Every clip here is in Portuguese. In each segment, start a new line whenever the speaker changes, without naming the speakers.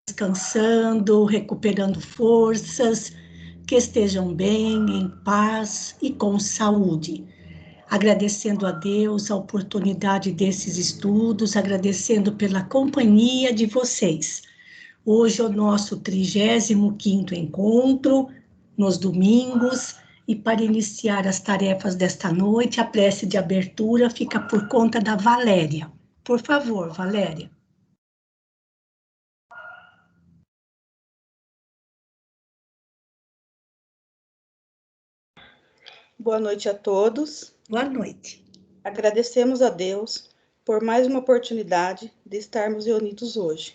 descansando, recuperando forças, que estejam bem, em paz e com saúde. Agradecendo a Deus a oportunidade desses estudos, agradecendo pela companhia de vocês. Hoje é o nosso 35º encontro, nos domingos, e para iniciar as tarefas desta noite, a prece de abertura fica por conta da Valéria. Por favor, Valéria.
Boa noite a todos.
Boa noite.
Agradecemos a Deus por mais uma oportunidade de estarmos reunidos hoje,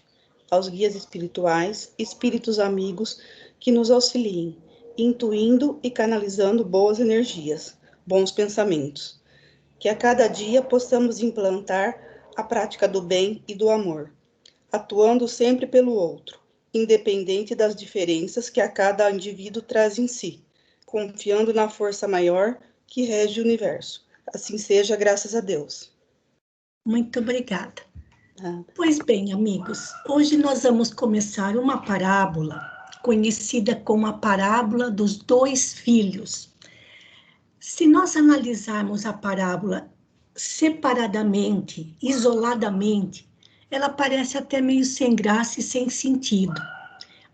aos guias espirituais, espíritos amigos que nos auxiliem, intuindo e canalizando boas energias, bons pensamentos. Que a cada dia possamos implantar a prática do bem e do amor, atuando sempre pelo outro, independente das diferenças que a cada indivíduo traz em si, confiando na força maior que rege o universo. Assim seja, graças a Deus.
Muito obrigada. Pois bem, amigos, hoje nós vamos começar uma parábola conhecida como a parábola dos 2 filhos. Se nós analisarmos a parábola separadamente, isoladamente, ela parece até meio sem graça e sem sentido.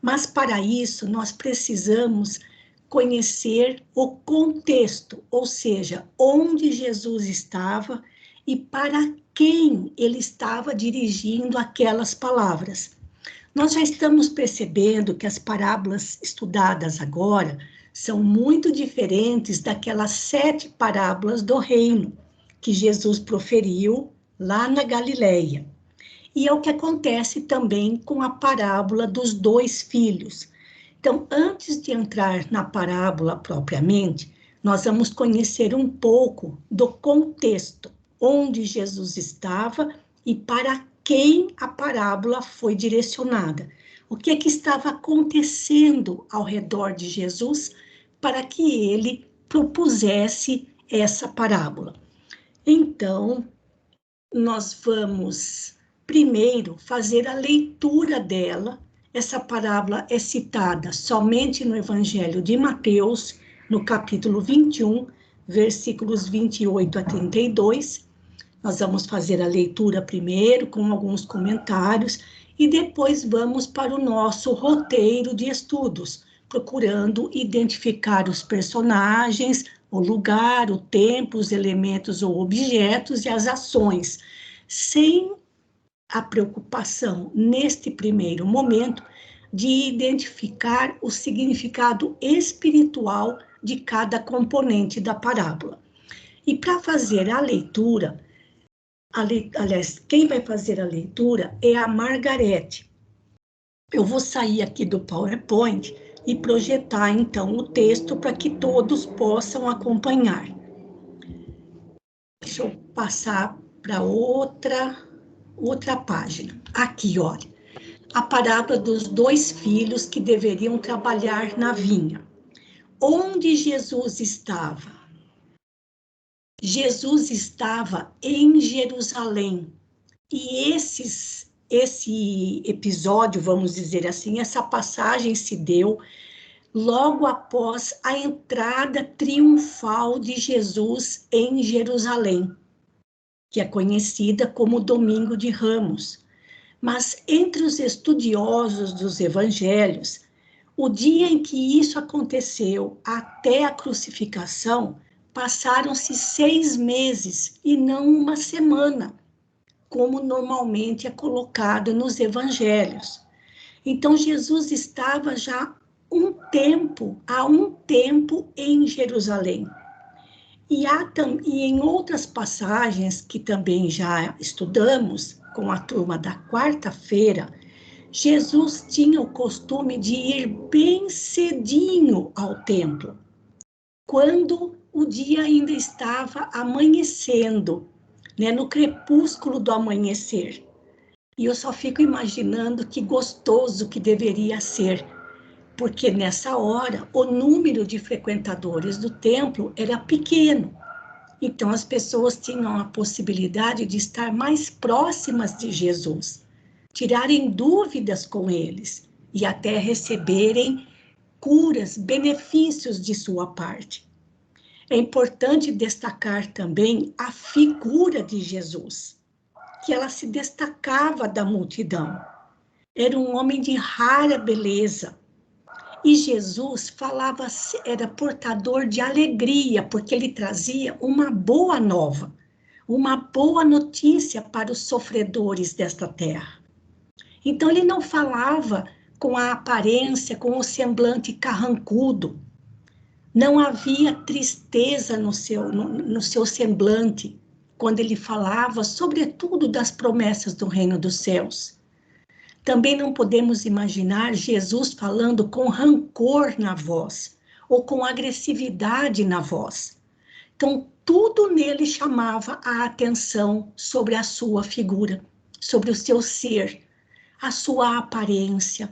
Mas para isso nós precisamos conhecer o contexto, ou seja, onde Jesus estava e para quem ele estava dirigindo aquelas palavras. Nós já estamos percebendo que as parábolas estudadas agora são muito diferentes daquelas 7 parábolas do reino que Jesus proferiu lá na Galileia. E é o que acontece também com a parábola dos 2 filhos. Então, antes de entrar na parábola propriamente, nós vamos conhecer um pouco do contexto, onde Jesus estava e para quem a parábola foi direcionada. O que estava acontecendo ao redor de Jesus para que ele propusesse essa parábola. Então, nós vamos primeiro fazer a leitura dela. Essa parábola é citada somente no Evangelho de Mateus, no capítulo 21, versículos 28 a 32. Nós vamos fazer a leitura primeiro, com alguns comentários, e depois vamos para o nosso roteiro de estudos, procurando identificar os personagens, o lugar, o tempo, os elementos ou objetos e as ações, sem a preocupação, neste primeiro momento, de identificar o significado espiritual de cada componente da parábola. E para fazer a leitura, aliás, quem vai fazer a leitura é a Margarete. Eu vou sair aqui do PowerPoint e projetar, então, o texto para que todos possam acompanhar. Deixa eu passar para outra página. Aqui, olha. A parábola dos 2 filhos que deveriam trabalhar na vinha. Onde Jesus estava? Jesus estava em Jerusalém. E esse episódio, vamos dizer assim, essa passagem se deu logo após a entrada triunfal de Jesus em Jerusalém, que é conhecida como Domingo de Ramos. Mas entre os estudiosos dos evangelhos, o dia em que isso aconteceu até a crucificação, passaram-se 6 meses e não uma semana, como normalmente é colocado nos evangelhos. Então, Jesus estava já há um tempo em Jerusalém. E em outras passagens que também já estudamos com a turma da quarta-feira, Jesus tinha o costume de ir bem cedinho ao templo, quando o dia ainda estava amanhecendo, né, no crepúsculo do amanhecer. E eu só fico imaginando que gostoso que deveria ser, porque nessa hora o número de frequentadores do templo era pequeno. Então as pessoas tinham a possibilidade de estar mais próximas de Jesus, tirarem dúvidas com eles e até receberem curas, benefícios de sua parte. É importante destacar também a figura de Jesus, que ela se destacava da multidão. Era um homem de rara beleza. E Jesus falava, era portador de alegria, porque ele trazia uma boa nova, uma boa notícia para os sofredores desta terra. Então, ele não falava com a aparência, com o semblante carrancudo. Não havia tristeza no seu semblante, quando ele falava, sobretudo, das promessas do reino dos céus. Também não podemos imaginar Jesus falando com rancor na voz, ou com agressividade na voz. Então, tudo nele chamava a atenção sobre a sua figura, sobre o seu ser, a sua aparência,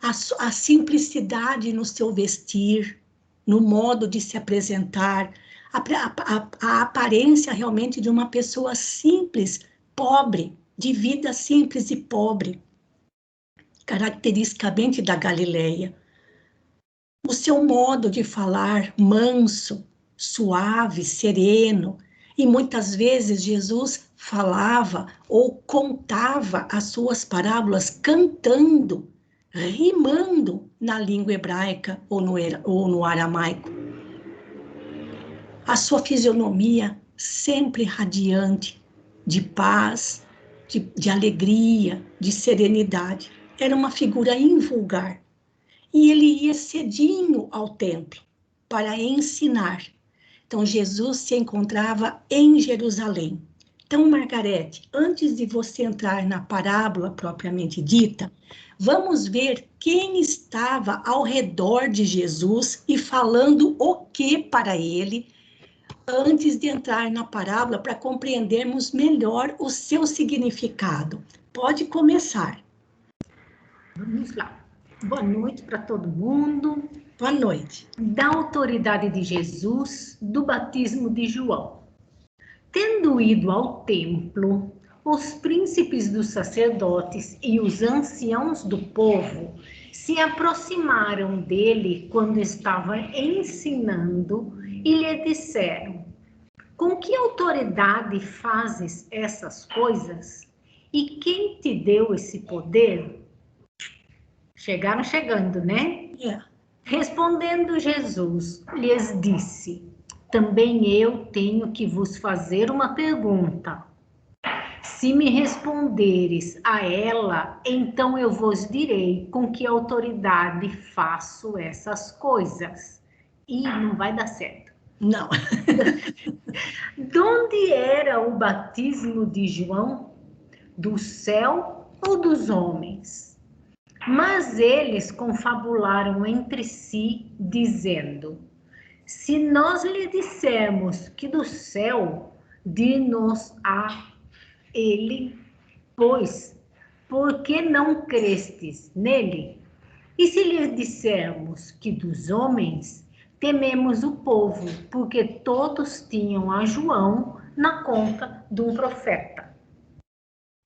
a simplicidade no seu vestir, no modo de se apresentar, a aparência realmente de uma pessoa simples, pobre, de vida simples e pobre, caracteristicamente da Galileia. O seu modo de falar manso, suave, sereno, e muitas vezes Jesus falava ou contava as suas parábolas cantando, rimando na língua hebraica ou no aramaico. A sua fisionomia sempre radiante, de paz, de alegria, de serenidade. Era uma figura invulgar. E ele ia cedinho ao templo para ensinar. Então, Jesus se encontrava em Jerusalém. Então, Margarete, antes de você entrar na parábola propriamente dita, vamos ver quem estava ao redor de Jesus e falando o que para ele, antes de entrar na parábola, para compreendermos melhor o seu significado. Pode começar.
Vamos lá. Boa noite para todo mundo.
Boa noite.
Da autoridade de Jesus, do batismo de João. Tendo ido ao templo, os príncipes dos sacerdotes e os anciãos do povo se aproximaram dele quando estava ensinando e lhe disseram: com que autoridade fazes essas coisas? E quem te deu esse poder? Chegaram chegando, né?
Yeah.
Respondendo Jesus, lhes disse: também eu tenho que vos fazer uma pergunta. Se me responderes a ela, então eu vos direi com que autoridade faço essas coisas. E não vai dar certo.
Não.
Donde era o batismo de João? Do céu ou dos homens? Mas eles confabularam entre si, dizendo: se nós lhe dissermos que do céu, dir-nos a ele, pois, por que não crestes nele? E se lhe dissermos que dos homens, tememos o povo, porque todos tinham a João na conta de um profeta.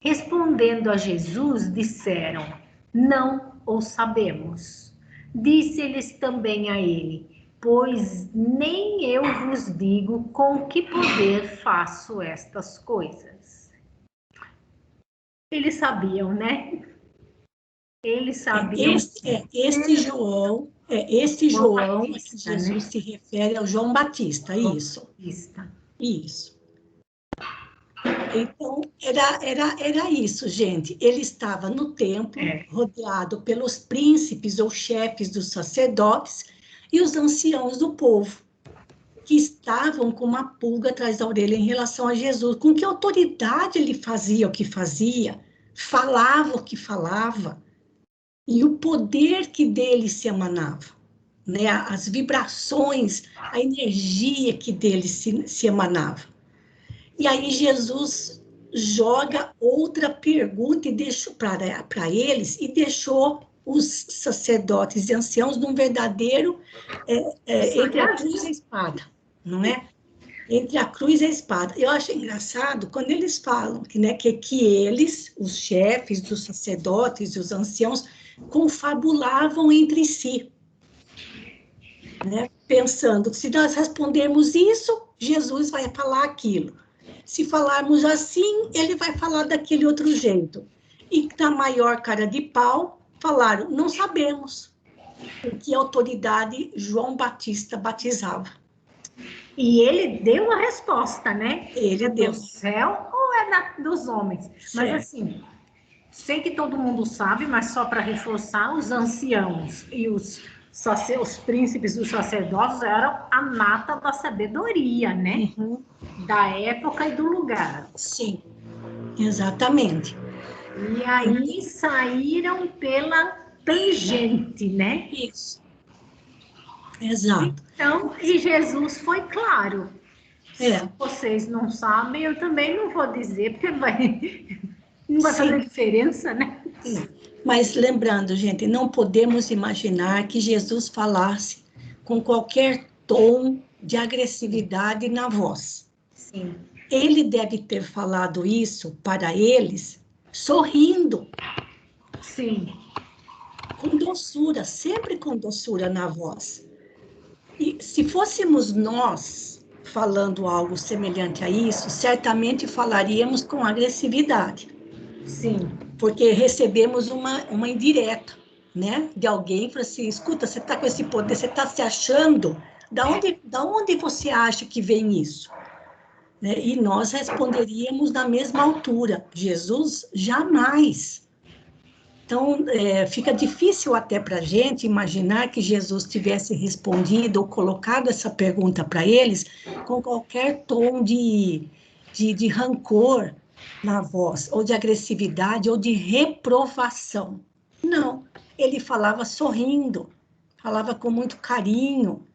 Respondendo a Jesus, disseram: não o sabemos. Disse-lhes também a ele: pois nem eu vos digo com que poder faço estas coisas. Eles sabiam, né? Eles sabiam.
Este João a que Jesus, né, se refere ao João Batista, isso. Isso. Então, era isso, gente. Ele estava no templo, rodeado pelos príncipes ou chefes dos sacerdotes e os anciãos do povo, que estavam com uma pulga atrás da orelha em relação a Jesus. Com que autoridade ele fazia o que fazia, falava o que falava, e o poder que dele se emanava, né? As vibrações, a energia que dele se emanava. E aí Jesus joga outra pergunta e deixou para eles, e deixou os sacerdotes e anciãos num verdadeiro entre a cruz e a espada, não é? Entre a cruz e a espada. Eu acho engraçado quando eles falam que, né, que eles, os chefes, os sacerdotes e os anciãos, confabulavam entre si, né, pensando que se nós respondermos isso, Jesus vai falar aquilo. Se falarmos assim, ele vai falar daquele outro jeito. E na maior cara de pau, falaram, não sabemos com que autoridade João Batista batizava.
E ele deu a resposta, né?
Ele deu.
Do céu ou é dos homens? Certo. Mas assim, sei que todo mundo sabe, mas só para reforçar, os anciãos e os príncipes dos sacerdotes eram a nata da sabedoria, né? Uhum. Da época e do lugar.
Sim, exatamente.
E aí saíram pela tangente, né?
Isso. Exato.
Então, e Jesus foi claro. Se vocês não sabem, eu também não vou dizer, porque não vai fazer diferença, né?
Sim. Mas lembrando, gente, não podemos imaginar que Jesus falasse com qualquer tom de agressividade na voz.
Sim.
Ele deve ter falado isso para eles sorrindo.
Sim.
Com doçura, sempre com doçura na voz. E se fôssemos nós falando algo semelhante a isso, certamente falaríamos com agressividade.
Sim.
Porque recebemos uma indireta, né? De alguém, para assim, escuta, você está com esse poder, você está se achando, da onde você acha que vem isso? Né? E nós responderíamos na mesma altura, Jesus, jamais. Então, fica difícil até para a gente imaginar que Jesus tivesse respondido ou colocado essa pergunta para eles com qualquer tom de rancor na voz, ou de agressividade, ou de reprovação. Não, ele falava sorrindo, falava com muito carinho,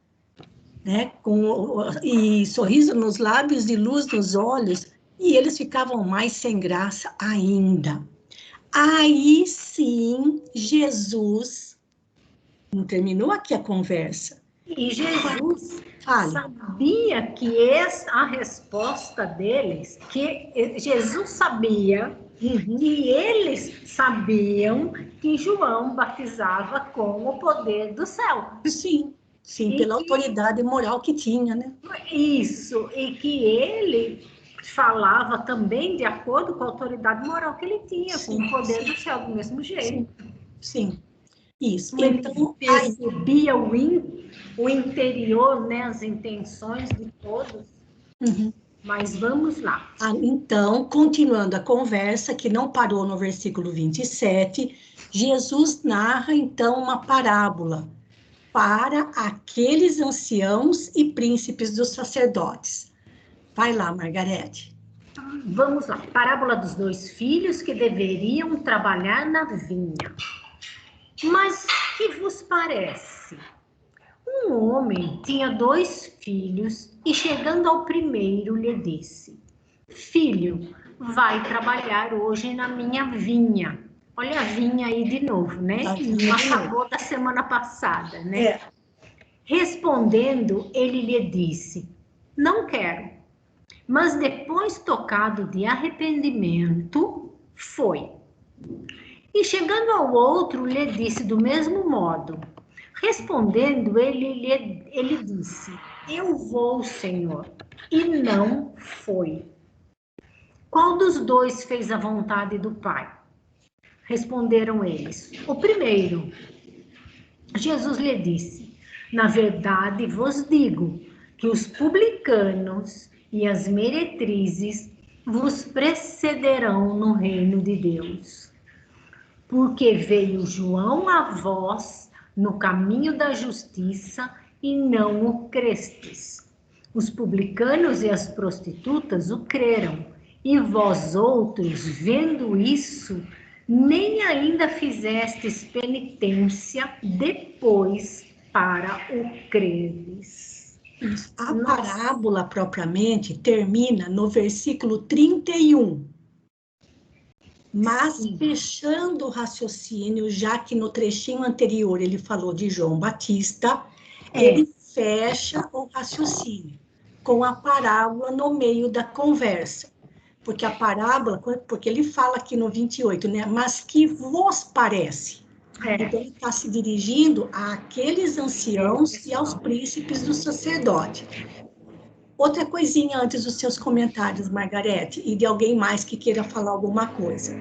né? E sorriso nos lábios e luz nos olhos, e eles ficavam mais sem graça ainda. Aí sim, Jesus, não terminou aqui a conversa.
E Jesus sabia que a resposta deles, que Jesus sabia que eles sabiam que João batizava com o poder do céu.
Sim, sim, pela autoridade moral que tinha, né?
Isso, e que ele falava também de acordo com a autoridade moral que ele tinha, sim, com o poder do céu, do mesmo jeito.
Sim, isso.
Então, percebia o interior, né, as intenções de todos.
Uhum.
Mas vamos lá.
Então, continuando a conversa, que não parou no versículo 27, Jesus narra, então, uma parábola para aqueles anciãos e príncipes dos sacerdotes. Vai lá, Margarete.
Vamos lá. Parábola dos 2 filhos que deveriam trabalhar na vinha. Mas que vos parece? Um homem tinha 2 filhos e, chegando ao primeiro, lhe disse: Filho, vai trabalhar hoje na minha vinha. Olha a vinha aí de novo, né? Acabou da semana passada, né? Respondendo, ele lhe disse: Não quero. Mas depois, tocado de arrependimento, foi. E chegando ao outro, lhe disse do mesmo modo. Respondendo, ele disse: Eu vou, Senhor. E não foi. Qual dos 2 fez a vontade do Pai? Responderam eles: O primeiro. Jesus lhe disse: Na verdade vos digo que os publicanos e as meretrizes vos precederão no reino de Deus. Porque veio João a vós no caminho da justiça e não o crestes. Os publicanos e as prostitutas o creram, e vós outros, vendo isso, nem ainda fizestes penitência depois para o creres.
A parábola propriamente termina no versículo 31. Mas, fechando o raciocínio, já que no trechinho anterior ele falou de João Batista, ele fecha o raciocínio. com a parábola no meio da conversa. Porque a parábola, porque ele fala aqui no 28, né? Mas que vos parece? Então, ele está se dirigindo àqueles anciãos e aos príncipes do sacerdote. Outra coisinha antes dos seus comentários, Margarete, e de alguém mais que queira falar alguma coisa.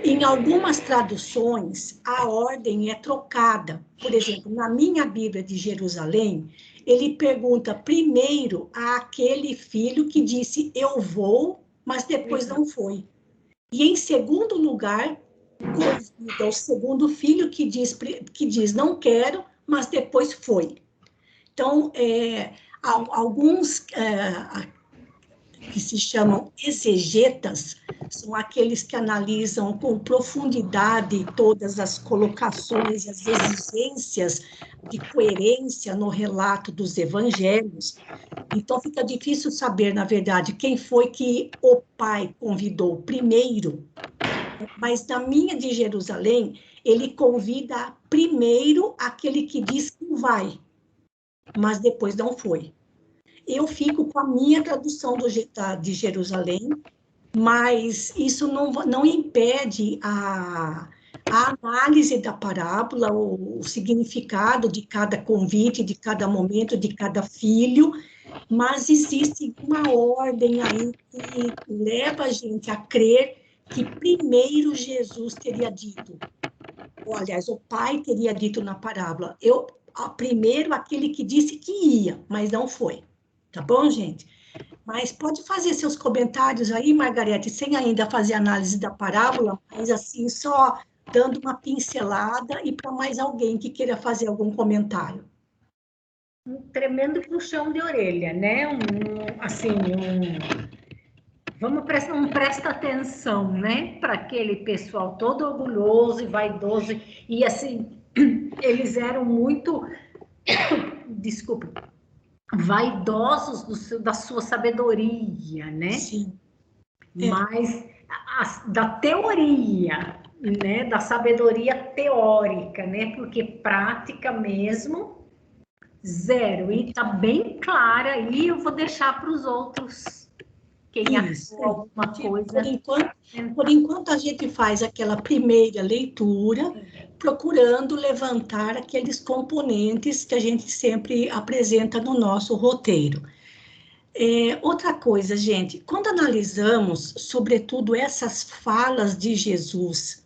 Em algumas traduções, a ordem é trocada. Por exemplo, na minha Bíblia de Jerusalém, ele pergunta primeiro àquele filho que disse, eu vou, mas depois não foi. E em segundo lugar, convida o segundo filho que diz não quero, mas depois foi. Então, alguns que se chamam exegetas, são aqueles que analisam com profundidade todas as colocações e as exigências de coerência no relato dos evangelhos. Então, fica difícil saber, na verdade, quem foi que o pai convidou primeiro, mas na minha de Jerusalém, ele convida primeiro aquele que diz que vai, mas depois não foi. Eu fico com a minha tradução de Jerusalém, mas isso não impede a análise da parábola, o significado de cada convite, de cada momento, de cada filho, mas existe uma ordem aí que leva a gente a crer que primeiro Jesus teria dito, ou, aliás, o pai teria dito na parábola, primeiro aquele que disse que ia, mas não foi. Tá bom, gente? Mas pode fazer seus comentários aí, Margarete, sem ainda fazer análise da parábola, mas assim, só dando uma pincelada e para mais alguém que queira fazer algum comentário.
Um tremendo puxão de orelha, né? Presta atenção, né? Para aquele pessoal todo orgulhoso e vaidoso, e assim, eles eram muito, desculpa, vaidosos da sua sabedoria, né?
Sim.
Mas da teoria, né? Da sabedoria teórica, né? Porque prática mesmo, zero. E tá bem clara aí, eu vou deixar para os outros. Quem achou alguma coisa.
Por enquanto, a gente faz aquela primeira leitura, procurando levantar aqueles componentes que a gente sempre apresenta no nosso roteiro. Outra coisa, gente, quando analisamos, sobretudo, essas falas de Jesus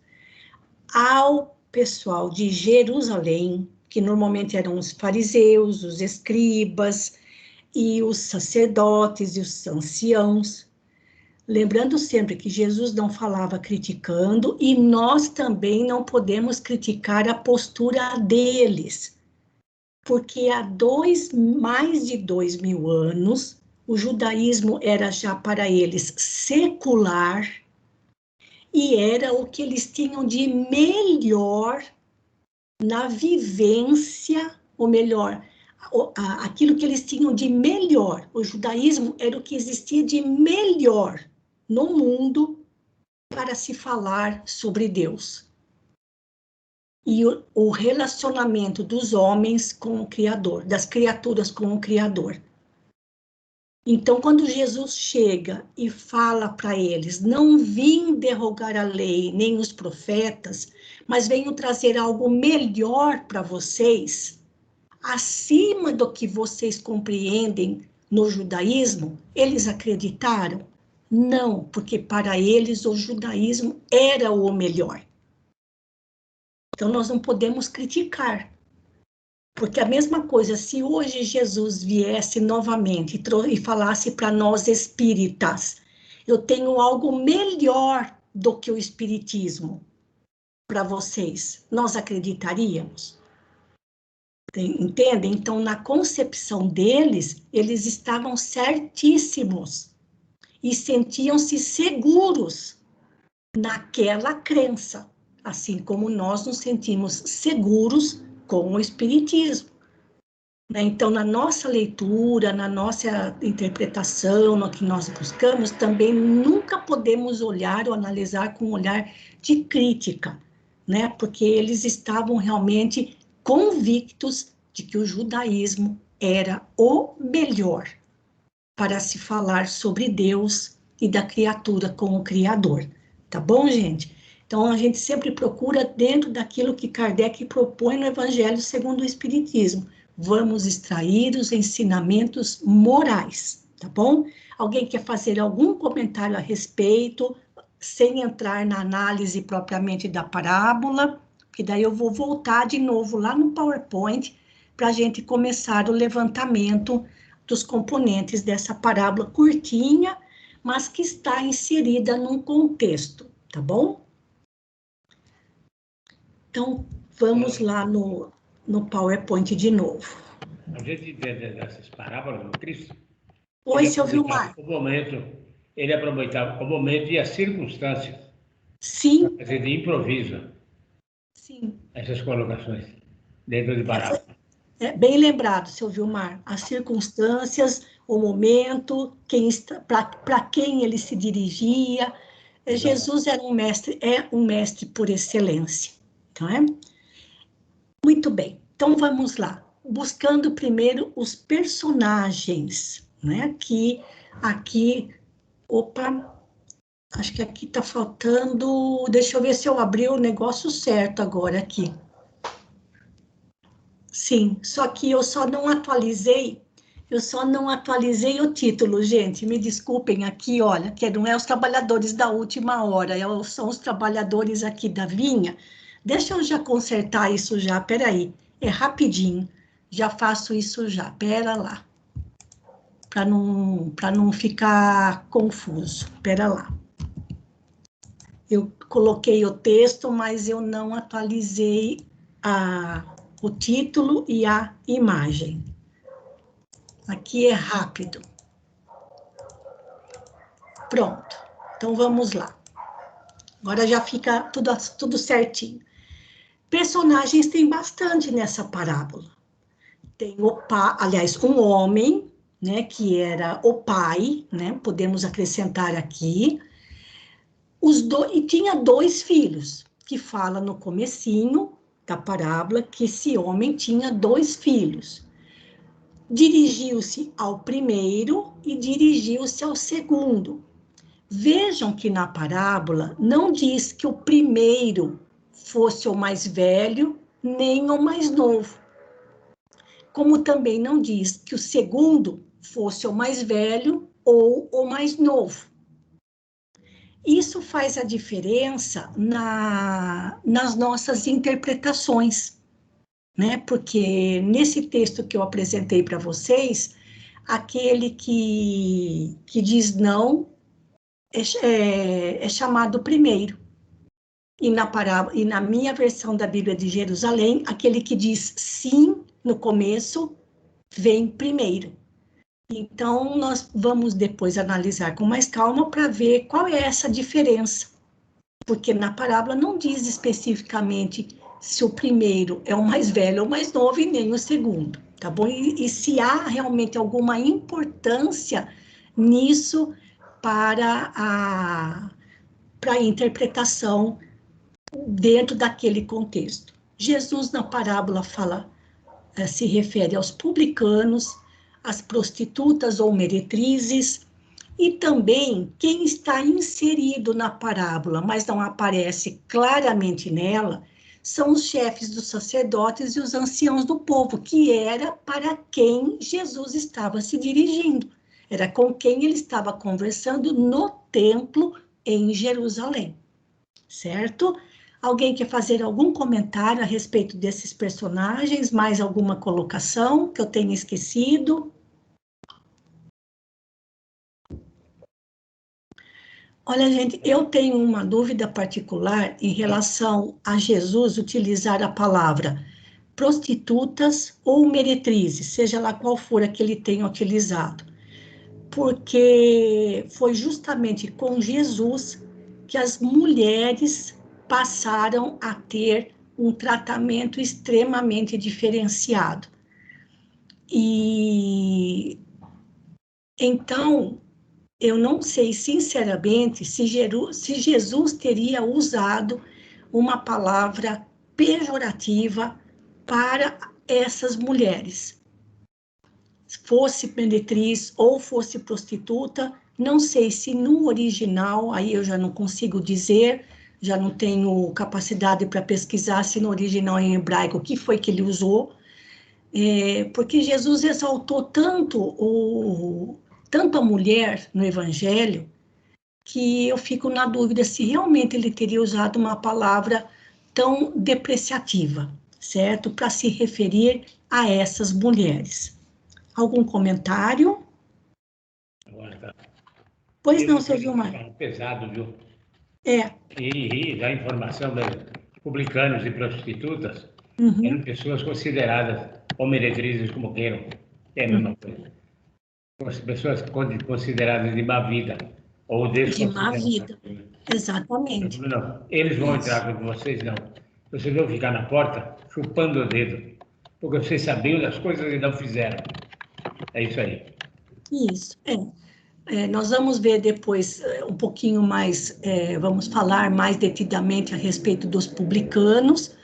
ao pessoal de Jerusalém, que normalmente eram os fariseus, os escribas e os sacerdotes e os anciãos, lembrando sempre que Jesus não falava criticando e nós também não podemos criticar a postura deles, porque há mais de 2000 anos, o judaísmo era já para eles secular e era o que eles tinham de melhor na vivência, ou melhor, aquilo que eles tinham de melhor. O judaísmo era o que existia de melhor no mundo para se falar sobre Deus. E o relacionamento dos homens com o Criador, das criaturas com o Criador. Então, quando Jesus chega e fala para eles, não vim derrogar a lei, nem os profetas, mas venho trazer algo melhor para vocês, acima do que vocês compreendem no judaísmo, eles acreditaram? Não, porque para eles o judaísmo era o melhor. Então, nós não podemos criticar. Porque a mesma coisa, se hoje Jesus viesse novamente e falasse para nós espíritas, eu tenho algo melhor do que o espiritismo para vocês, nós acreditaríamos? Entendem? Então, na concepção deles, eles estavam certíssimos e sentiam-se seguros naquela crença, assim como nós nos sentimos seguros com o espiritismo. Então, na nossa leitura, na nossa interpretação, no que nós buscamos, também nunca podemos olhar ou analisar com um olhar de crítica, né? Porque eles estavam realmente convictos de que o judaísmo era o melhor. para se falar sobre Deus e da criatura com o Criador. Tá bom, gente? Então, a gente sempre procura dentro daquilo que Kardec propõe no Evangelho segundo o Espiritismo. Vamos extrair os ensinamentos morais, tá bom? Alguém quer fazer algum comentário a respeito, sem entrar na análise propriamente da parábola? Que daí eu vou voltar de novo lá no PowerPoint para a gente começar o levantamento dos componentes dessa parábola curtinha, mas que está inserida num contexto, tá bom? Então, vamos lá no PowerPoint de novo.
A gente entende dessas parábolas do Cristo.
Oi, seu Vilmar.
Ele aproveitava o momento e as circunstâncias.
Sim.
Quer dizer, de improviso.
Sim.
Essas colocações dentro de parábola.
Bem lembrado, seu Vilmar. As circunstâncias, o momento, para quem ele se dirigia. Jesus era um mestre por excelência, não é? Muito bem, então vamos lá. Buscando primeiro os personagens, né? Que aqui, acho que aqui está faltando, deixa eu ver se eu abri o negócio certo agora aqui. Sim, só que eu só não atualizei o título, gente, me desculpem aqui, olha, que não é os trabalhadores da última hora, são os trabalhadores aqui da vinha. Deixa eu já consertar isso já, peraí, é rapidinho, já faço isso já, pera lá, para não ficar confuso, pera lá. Eu coloquei o texto, mas eu não atualizei o título e a imagem. Aqui é rápido. Pronto. Então, vamos lá. Agora já fica tudo certinho. Personagens tem bastante nessa parábola. Tem um homem, né, que era o pai, né, podemos acrescentar aqui. E tinha 2 filhos, que fala no comecinho da parábola que esse homem tinha 2 filhos. Dirigiu-se ao primeiro e dirigiu-se ao segundo. Vejam que na parábola não diz que o primeiro fosse o mais velho, nem o mais novo. Como também não diz que o segundo fosse o mais velho ou o mais novo. Isso faz a diferença nas nossas interpretações, né? Porque nesse texto que eu apresentei para vocês, aquele que diz não é chamado primeiro. E na minha versão da Bíblia de Jerusalém, aquele que diz sim no começo, vem primeiro. Então, nós vamos depois analisar com mais calma para ver qual é essa diferença. Porque na parábola não diz especificamente se o primeiro é o mais velho ou mais novo e nem o segundo, tá bom? E se há realmente alguma importância nisso para a interpretação dentro daquele contexto. Jesus, na parábola, se refere aos publicanos, às prostitutas ou meretrizes, e também quem está inserido na parábola, mas não aparece claramente nela, são os chefes dos sacerdotes e os anciãos do povo, que era para quem Jesus estava se dirigindo, era com quem ele estava conversando no templo em Jerusalém, certo? Alguém quer fazer algum comentário a respeito desses personagens? Mais alguma colocação que eu tenha esquecido? Olha, gente, eu tenho uma dúvida particular em relação a Jesus utilizar a palavra prostitutas ou meretrizes, seja lá qual for a que ele tenha utilizado. Porque foi justamente com Jesus que as mulheres passaram a ter um tratamento extremamente diferenciado. E então, eu não sei, sinceramente, se Jesus teria usado uma palavra pejorativa para essas mulheres. fosse meretriz ou fosse prostituta. Não sei se no original, aí eu já não consigo dizer, já não tenho capacidade para pesquisar se no original em hebraico o que foi que ele usou, porque Jesus exaltou tanto a mulher no Evangelho, que eu fico na dúvida se realmente ele teria usado uma palavra tão depreciativa, certo? Para se referir a essas mulheres. Algum comentário?
Agora tá.
Pois não, seu Gilmar.
Pesado, viu?
É.
E a informação de publicanos e prostitutas eram pessoas consideradas ou meretrizes, como queiram, é a mesma coisa. Pessoas consideradas de má vida ou
De má
desconsideradas.
vida, exatamente.
Não, eles vão
Isso.
entrar com vocês, não. Vocês vão ficar na porta chupando o dedo, porque vocês sabiam das coisas e não fizeram. É isso aí.
Isso, nós vamos ver depois um pouquinho mais, vamos falar mais detidamente a respeito dos publicanos,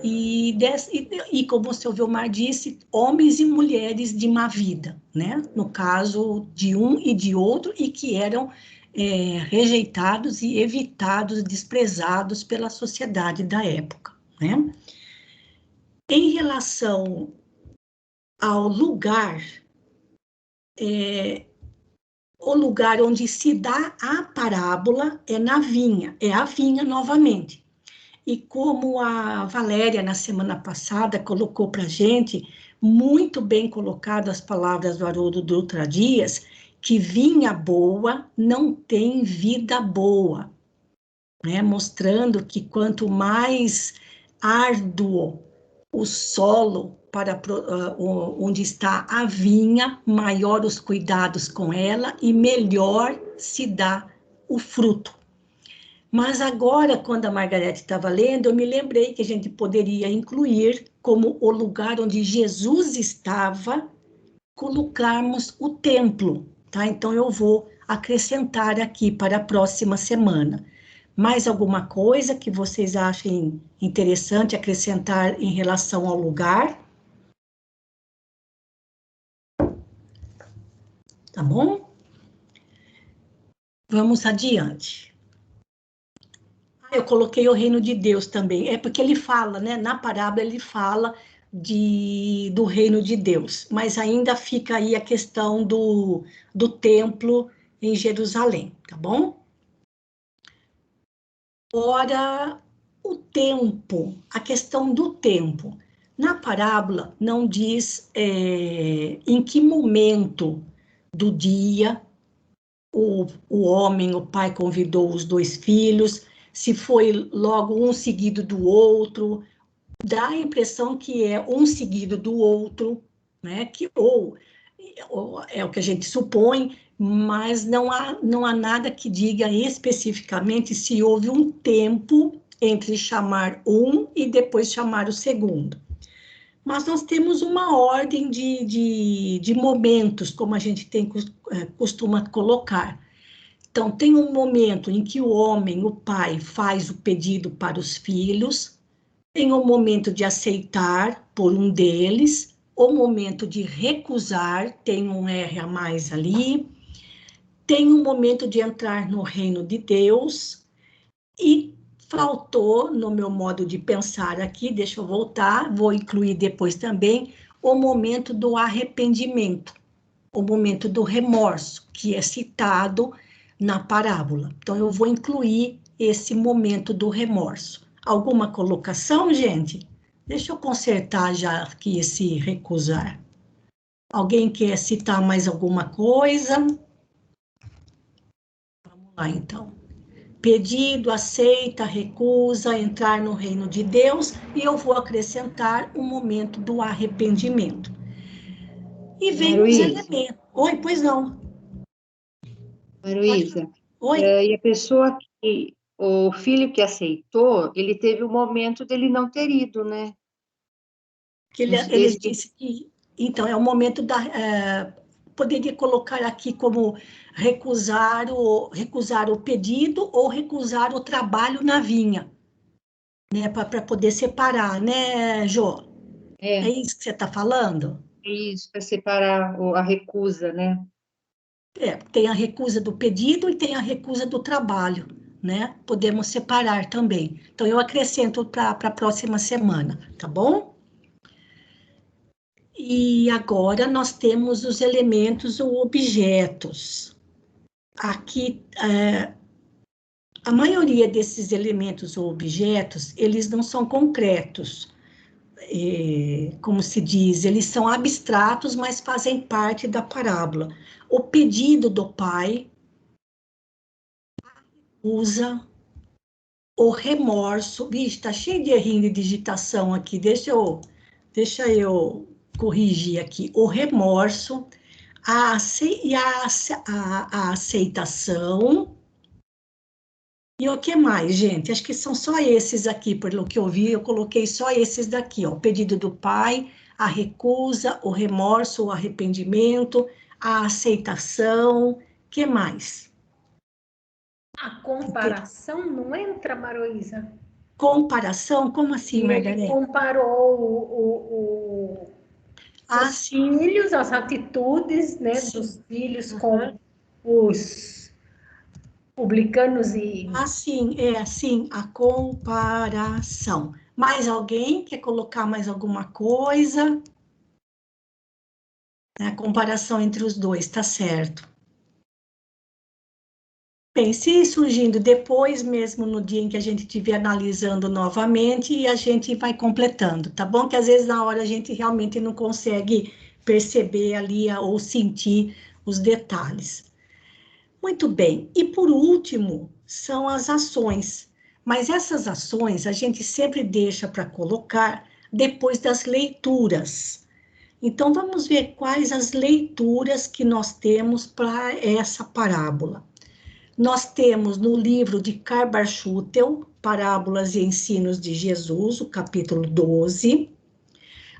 e como o seu Vilmar disse, homens e mulheres de má vida, né? No caso de um e de outro, e que eram rejeitados e evitados, desprezados pela sociedade da época, né? Em relação ao lugar, o lugar onde se dá a parábola é na vinha, é a vinha novamente. E como a Valéria, na semana passada, colocou para a gente, muito bem colocado as palavras do Haroldo Dutra Dias, que vinha boa não tem vida boa, né? Mostrando que quanto mais árduo o solo para onde está a vinha, maior os cuidados com ela e melhor se dá o fruto. Mas agora, quando a Margarete estava lendo, eu me lembrei que a gente poderia incluir como o lugar onde Jesus estava, colocarmos o templo, tá? Então, eu vou acrescentar aqui para a próxima semana. Mais alguma coisa que vocês achem interessante acrescentar em relação ao lugar? Tá bom? Vamos adiante. Eu coloquei o reino de Deus também, é porque ele fala, né? Na parábola ele fala do reino de Deus, mas ainda fica aí a questão do templo em Jerusalém, tá bom? Ora, o tempo, a questão do tempo. Na parábola não diz em que momento do dia o homem, o pai convidou os dois filhos, se foi logo um seguido do outro, dá a impressão que é um seguido do outro, né? Ou é o que a gente supõe, mas não há nada que diga especificamente se houve um tempo entre chamar um e depois chamar o segundo. Mas nós temos uma ordem de momentos, como a gente costuma colocar. Então, tem um momento em que o homem, o pai, faz o pedido para os filhos, tem um momento de aceitar por um deles, o momento de recusar, tem um R a mais ali, tem um momento de entrar no reino de Deus, e faltou, no meu modo de pensar aqui, deixa eu voltar, vou incluir depois também, o momento do arrependimento, o momento do remorso, que é citado na parábola. Então, eu vou incluir esse momento do remorso. Alguma colocação, gente? Deixa eu consertar já aqui esse recusar. Alguém quer citar mais alguma coisa? Vamos lá, então. Pedido, aceita, recusa, entrar no reino de Deus, e eu vou acrescentar o momento do arrependimento. E vem os elementos. Oi, pois não.
Maruísa,
Oi.
E a pessoa o filho que aceitou, ele teve o momento dele não ter ido, né?
Que ele disse que, então, é o momento poderia colocar aqui como recusar o pedido ou recusar o trabalho na vinha, né, para poder separar, né, Jô? É isso que você está falando?
Isso, para separar a recusa, né?
Tem a recusa do pedido e tem a recusa do trabalho, né? Podemos separar também. Então, eu acrescento para a próxima semana, tá bom? E agora nós temos os elementos ou objetos. Aqui, a maioria desses elementos ou objetos, eles não são concretos. Como se diz, eles são abstratos, mas fazem parte da parábola. O pedido do pai usa o remorso. Vixe, tá cheio de errinho de digitação aqui. Deixa eu corrigir aqui. O remorso, a aceitação. E o que mais, gente? Acho que são só esses aqui, pelo que eu vi, eu coloquei só esses daqui, ó. O pedido do pai, a recusa, o remorso, o arrependimento, a aceitação. Que mais?
A comparação não entra, Maroísa?
Comparação? Como assim,
E ele
Margareth?
comparou os
Sim.
filhos, as atitudes, né,
Sim.
dos filhos com os publicanos e...
Sim, assim, a comparação. Mais alguém quer colocar mais alguma coisa? A comparação entre os dois, tá certo. Bem, se surgindo depois, mesmo no dia em que a gente estiver analisando novamente, e a gente vai completando, tá bom? Que às vezes na hora a gente realmente não consegue perceber ali ou sentir os detalhes. Muito bem, e por último, são as ações. Mas essas ações a gente sempre deixa para colocar depois das leituras. Então, vamos ver quais as leituras que nós temos para essa parábola. Nós temos no livro de Karl Schutel, Parábolas e Ensinos de Jesus, o capítulo 12.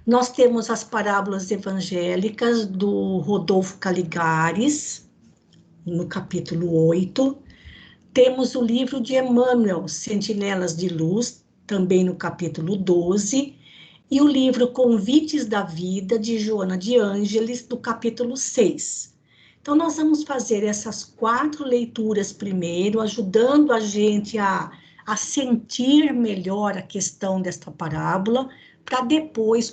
Nós temos as parábolas evangélicas do Rodolfo Caligares, no capítulo 8. Temos o livro de Emmanuel, Sentinelas de Luz, também no capítulo 12. E o livro Convites da Vida, de Joana de Ângeles, do capítulo 6. Então, nós vamos fazer essas 4 leituras primeiro, ajudando a gente a sentir melhor a questão desta parábola, para depois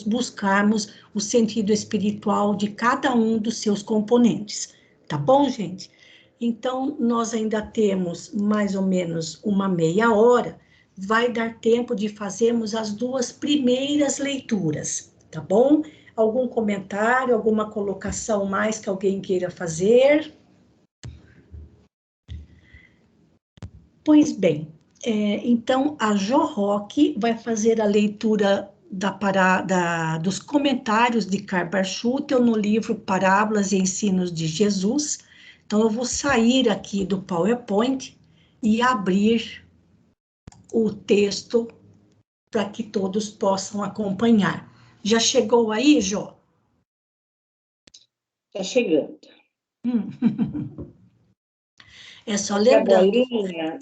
buscarmos o sentido espiritual de cada um dos seus componentes. Tá bom, gente? Então, nós ainda temos mais ou menos uma meia hora, vai dar tempo de fazermos as 2 primeiras leituras, tá bom? Algum comentário, alguma colocação mais que alguém queira fazer? Pois bem, então a Jo Roque vai fazer a leitura dos comentários de Karl Schutel no livro Parábolas e Ensinos de Jesus. Então, eu vou sair aqui do PowerPoint e abrir o texto para que todos possam acompanhar. Já chegou aí, Jô?
Está chegando.
É só lembrando.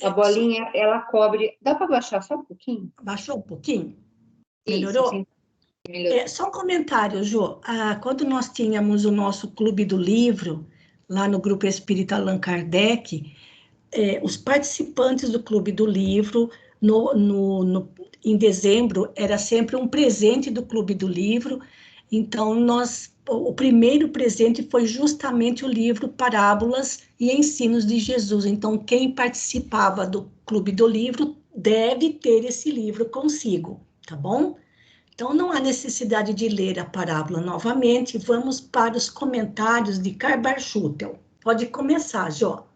A bolinha, ela cobre... Dá para baixar só um pouquinho?
Baixou um pouquinho?
Melhorou?
Melhorou?
Melhorou.
Só um comentário, Jô. Quando nós tínhamos o nosso clube do livro, lá no Grupo Espírita Allan Kardec, os participantes do clube do livro, em dezembro, era sempre um presente do clube do livro. Então, o primeiro presente foi justamente o livro Parábolas e Ensinos de Jesus. Então, quem participava do clube do livro deve ter esse livro consigo, tá bom? Então, não há necessidade de ler a parábola novamente. Vamos para os comentários de Karl Schutel. Pode começar, Jó.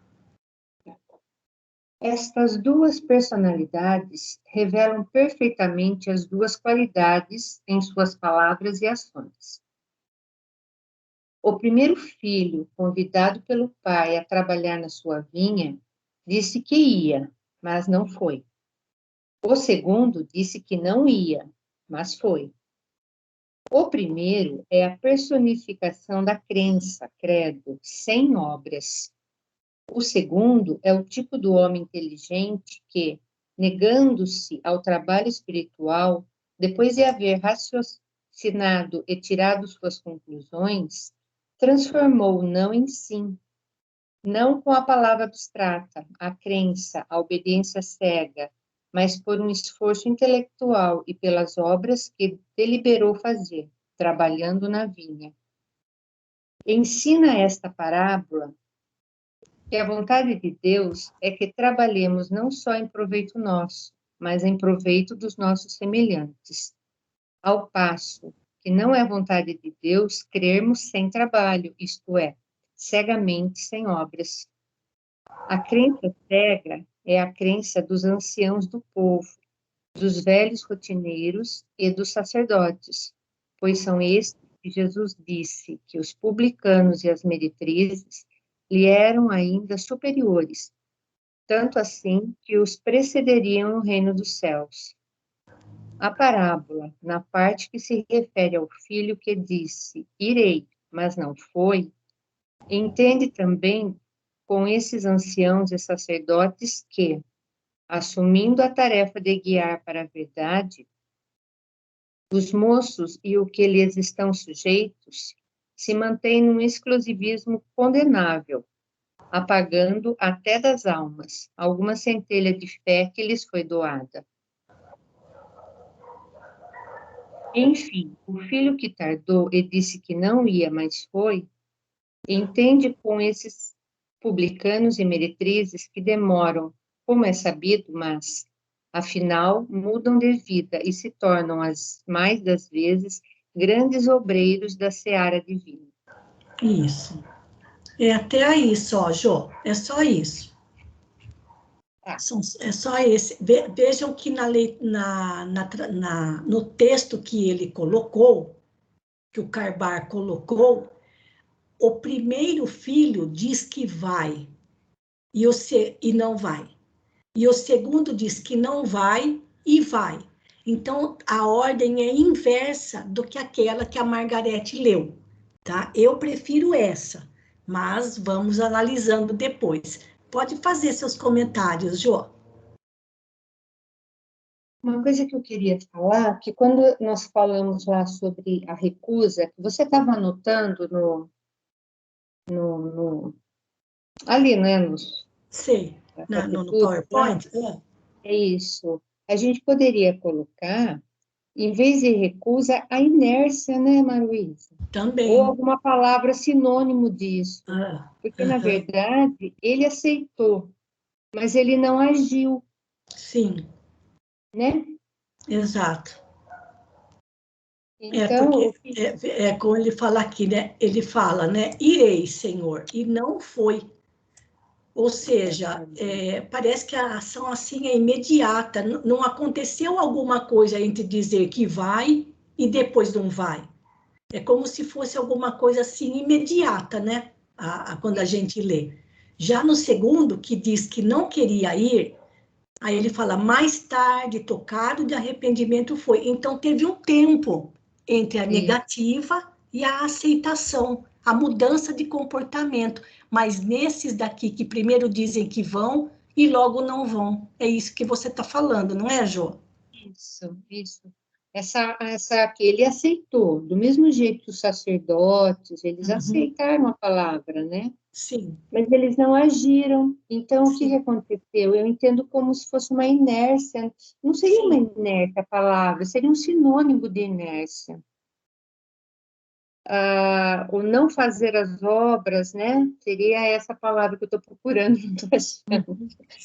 Estas 2 personalidades revelam perfeitamente as 2 qualidades em suas palavras e ações. O primeiro filho, convidado pelo pai a trabalhar na sua vinha, disse que ia, mas não foi. O segundo disse que não ia, mas foi. O primeiro é a personificação da crença, credo, sem obras. O segundo é o tipo do homem inteligente que, negando-se ao trabalho espiritual, depois de haver ensinado e tirado suas conclusões, transformou o não em sim, não com a palavra abstrata, a crença, a obediência cega, mas por um esforço intelectual e pelas obras que deliberou fazer, trabalhando na vinha. Ensina esta parábola que a vontade de Deus é que trabalhemos não só em proveito nosso, mas em proveito dos nossos semelhantes. Ao passo que não é vontade de Deus crermos sem trabalho, isto é, cegamente sem obras. A crença cega é a crença dos anciãos do povo, dos velhos rotineiros e dos sacerdotes, pois são estes que Jesus disse que os publicanos e as meretrizes lhe eram ainda superiores, tanto assim que os precederiam no reino dos céus. A parábola, na parte que se refere ao filho que disse, irei, mas não foi, entende também com esses anciãos e sacerdotes que, assumindo a tarefa de guiar para a verdade, os moços e o que lhes estão sujeitos se mantêm num exclusivismo condenável, apagando até das almas alguma centelha de fé que lhes foi doada. Enfim, o filho que tardou e disse que não ia, mas foi, entende com esses publicanos e meretrizes que demoram, como é sabido, mas, afinal, mudam de vida e se tornam, as mais das vezes, grandes obreiros da seara divina.
Isso. É até aí só, Jô. É só isso. É só esse. Vejam que no texto que ele colocou, que o Carbar colocou, o primeiro filho diz que vai e não vai. E o segundo diz que não vai e vai. Então, a ordem é inversa do que aquela que a Margarete leu, tá? Eu prefiro essa, mas vamos analisando depois. Pode fazer seus comentários, Jô.
Uma coisa que eu queria falar, que quando nós falamos lá sobre a recusa, você estava anotando ali, né,
Sei, no PowerPoint.
É isso. A gente poderia colocar, em vez de recusa, a inércia, né, Maruísa?
Também.
Ou alguma palavra sinônimo disso. Porque, na verdade, ele aceitou, mas ele não agiu.
Sim.
Né?
Exato.
Então,
como ele fala aqui, né? Ele fala, né? Irei, Senhor, e não foi. Ou seja, parece que a ação assim é imediata. Não aconteceu alguma coisa entre dizer que vai e depois não vai. É como se fosse alguma coisa assim imediata, né? Quando a gente lê. Já no segundo, que diz que não queria ir, aí ele fala, mais tarde, tocado de arrependimento foi. Então, teve um tempo entre a negativa e a aceitação, a mudança de comportamento. Mas nesses daqui, que primeiro dizem que vão e logo não vão. É isso que você está falando, não é, Jô?
Isso. Essa que ele aceitou, do mesmo jeito que os sacerdotes, eles aceitaram a palavra, né?
Sim.
Mas eles não agiram. Então, o que aconteceu? Eu entendo como se fosse uma inércia. Não seria uma inércia a palavra, seria um sinônimo de inércia. O não fazer as obras, né? Seria essa palavra que eu estou procurando, não estou achando.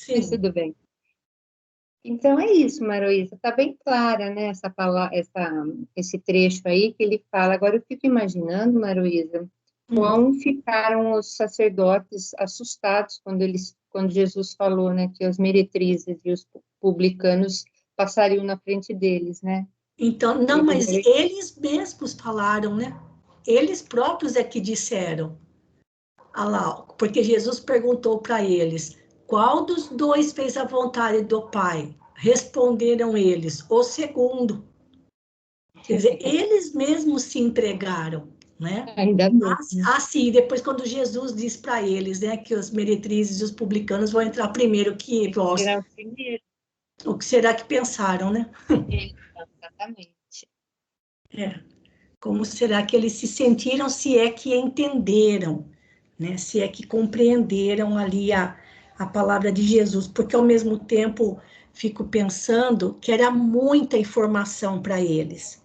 Mas tudo bem. Então, é isso, Maroísa, está bem clara, né, esse trecho aí que ele fala. Agora, eu fico imaginando, Maroísa, como ficaram os sacerdotes assustados quando Jesus falou, né, que as meretrizes e os publicanos passariam na frente deles, né?
Então, não, mas eles mesmos falaram, né? Eles próprios é que disseram. Ah lá, porque Jesus perguntou para eles, qual dos dois fez a vontade do Pai? Responderam eles, o segundo. Quer dizer, eles mesmos se entregaram, né?
Ainda bem.
Assim, depois quando Jesus diz para eles, né, que os meretrizes e os publicanos vão entrar primeiro que vós. O que será que pensaram, né?
Exatamente.
Como será que eles se sentiram, se é que entenderam, né? Se é que compreenderam ali a palavra de Jesus, porque ao mesmo tempo fico pensando que era muita informação para eles.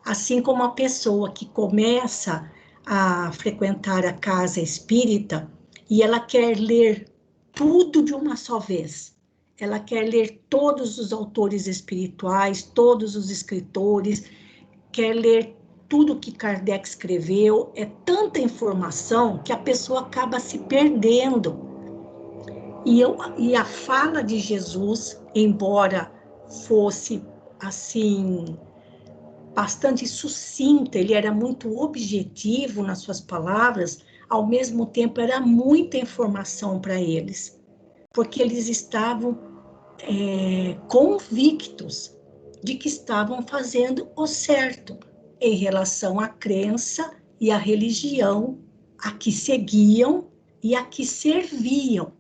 Assim como a pessoa que começa a frequentar a casa espírita e ela quer ler tudo de uma só vez. Ela quer ler todos os autores espirituais, todos os escritores, quer ler tudo que Kardec escreveu. É tanta informação que a pessoa acaba se perdendo. E a fala de Jesus, embora fosse assim bastante sucinta, ele era muito objetivo nas suas palavras, ao mesmo tempo era muita informação para eles, porque eles estavam convictos de que estavam fazendo o certo em relação à crença e à religião a que seguiam e a que serviam.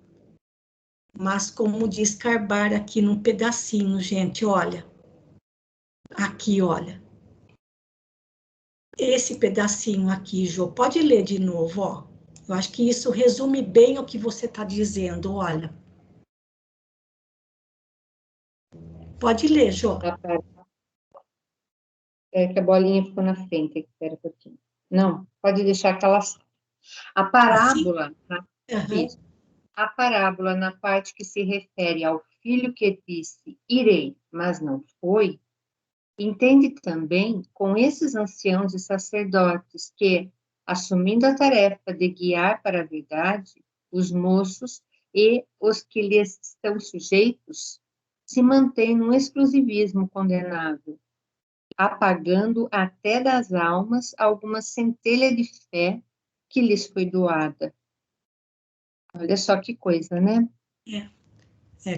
Mas, como diz Carbar aqui num pedacinho, gente, olha, aqui, olha, esse pedacinho aqui, Jô, pode ler de novo, ó. Eu acho que isso resume bem o que você está dizendo, olha. Pode ler, Jô.
É que a bolinha ficou na frente, espera um pouquinho. Não, pode deixar que ela... A parábola,
Uhum.
A parábola, na parte que se refere ao filho que disse, irei, mas não foi, entende também com esses anciãos e sacerdotes que, assumindo a tarefa de guiar para a verdade, os moços e os que lhes estão sujeitos, se mantêm num exclusivismo condenável, apagando até das almas alguma centelha de fé que lhes foi doada. Olha só que coisa, né?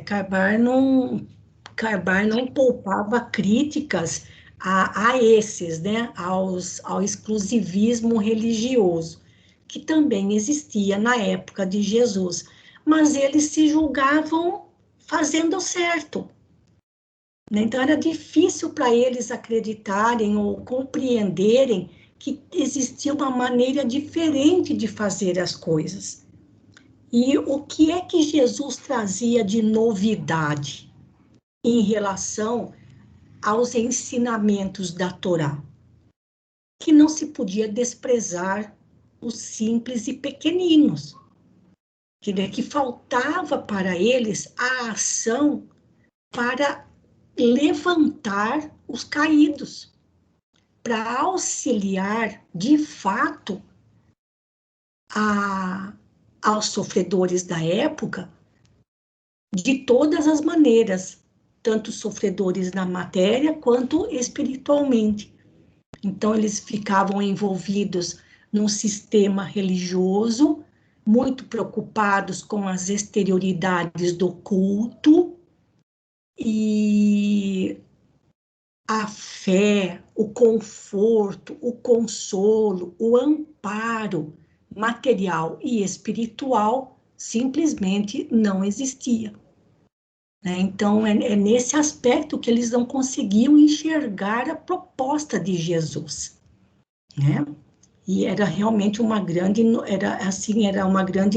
Carbar não poupava críticas a esses, né, ao exclusivismo religioso, que também existia na época de Jesus, mas eles se julgavam fazendo certo, né? Então era difícil para eles acreditarem ou compreenderem que existia uma maneira diferente de fazer as coisas. E o que é que Jesus trazia de novidade em relação aos ensinamentos da Torá? Que não se podia desprezar os simples e pequeninos, que faltava para eles a ação para levantar os caídos, para auxiliar de fato aos sofredores da época de todas as maneiras, tanto sofredores na matéria quanto espiritualmente. Então, eles ficavam envolvidos num sistema religioso, muito preocupados com as exterioridades do culto, e a fé, o conforto, o consolo, o amparo material e espiritual simplesmente não existia. Então, é nesse aspecto que eles não conseguiam enxergar a proposta de Jesus, né? E era realmente uma grande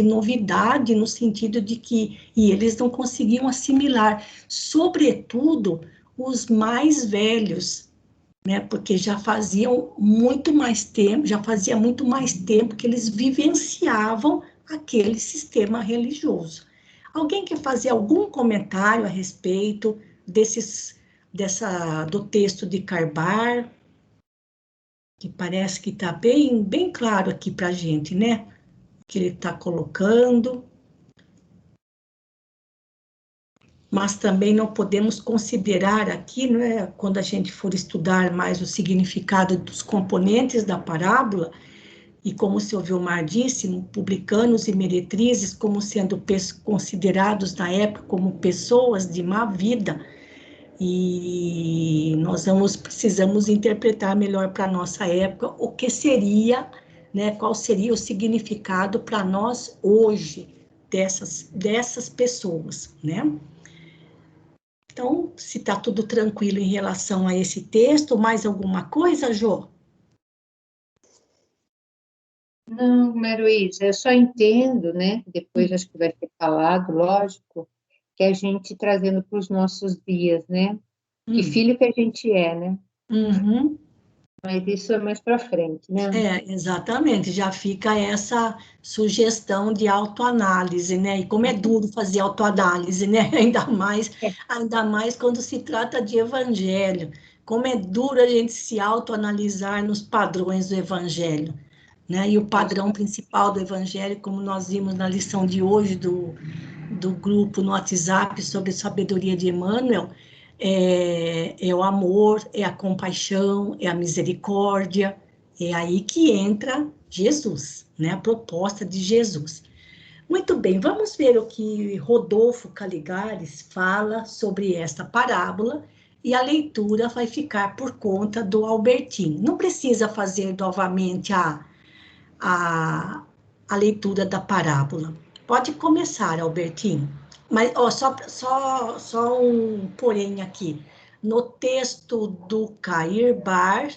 novidade no sentido de que eles não conseguiam assimilar, sobretudo os mais velhos, né? Porque já fazia muito mais tempo que eles vivenciavam aquele sistema religioso. Alguém quer fazer algum comentário a respeito do texto de Carbar? Que parece que está bem claro aqui para a gente, né? O que ele está colocando. Mas também não podemos considerar aqui, né, quando a gente for estudar mais o significado dos componentes da parábola, e como o seu Vilmar disse, publicanos e meretrizes como sendo considerados na época como pessoas de má vida, e nós precisamos interpretar melhor para a nossa época o que seria, né, qual seria o significado para nós hoje dessas pessoas, né? Então, se está tudo tranquilo em relação a esse texto, mais alguma coisa, Jô?
Não, Maruísa, eu só entendo, né? Depois acho que vai ser falado, lógico, que a gente trazendo para os nossos dias, né? Que filho que a gente é, né?
Uhum.
Mas isso é mais para frente, né?
Exatamente, já fica essa sugestão de autoanálise, né? E como é duro fazer autoanálise, né? Ainda mais quando se trata de evangelho. Como é duro a gente se autoanalisar nos padrões do evangelho, né? E o padrão principal do evangelho, como nós vimos na lição de hoje do grupo no WhatsApp sobre sabedoria de Emmanuel, é o amor, é a compaixão, é a misericórdia, é aí que entra Jesus, né? A proposta de Jesus. Muito bem, vamos ver o que Rodolfo Caligares fala sobre esta parábola e a leitura vai ficar por conta do Albertinho. Não precisa fazer novamente a, a leitura da parábola. Pode começar, Albertinho. Mas ó, só um porém aqui. No texto do Cair Bar,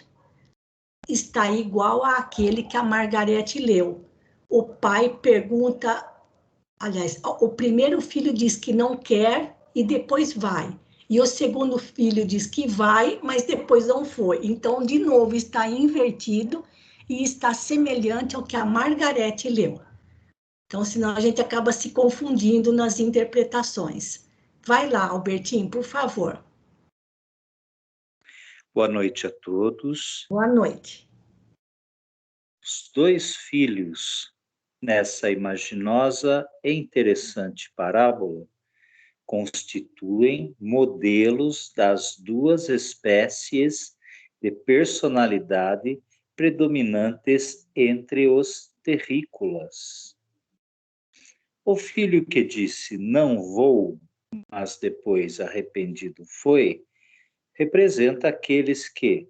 está igual àquele que a Margarete leu. O pai pergunta, aliás, o primeiro filho diz que não quer e depois vai. E o segundo filho diz que vai, mas depois não foi. Então, de novo, está invertido e está semelhante ao que a Margarete leu. Então, senão a gente acaba se confundindo nas interpretações. Vai lá, Albertinho, por favor.
Boa noite a todos.
Boa noite.
Os dois filhos, nessa imaginosa e interessante parábola, constituem modelos das duas espécies de personalidade predominantes entre os terrícolas. O filho que disse não vou, mas depois arrependido foi, representa aqueles que,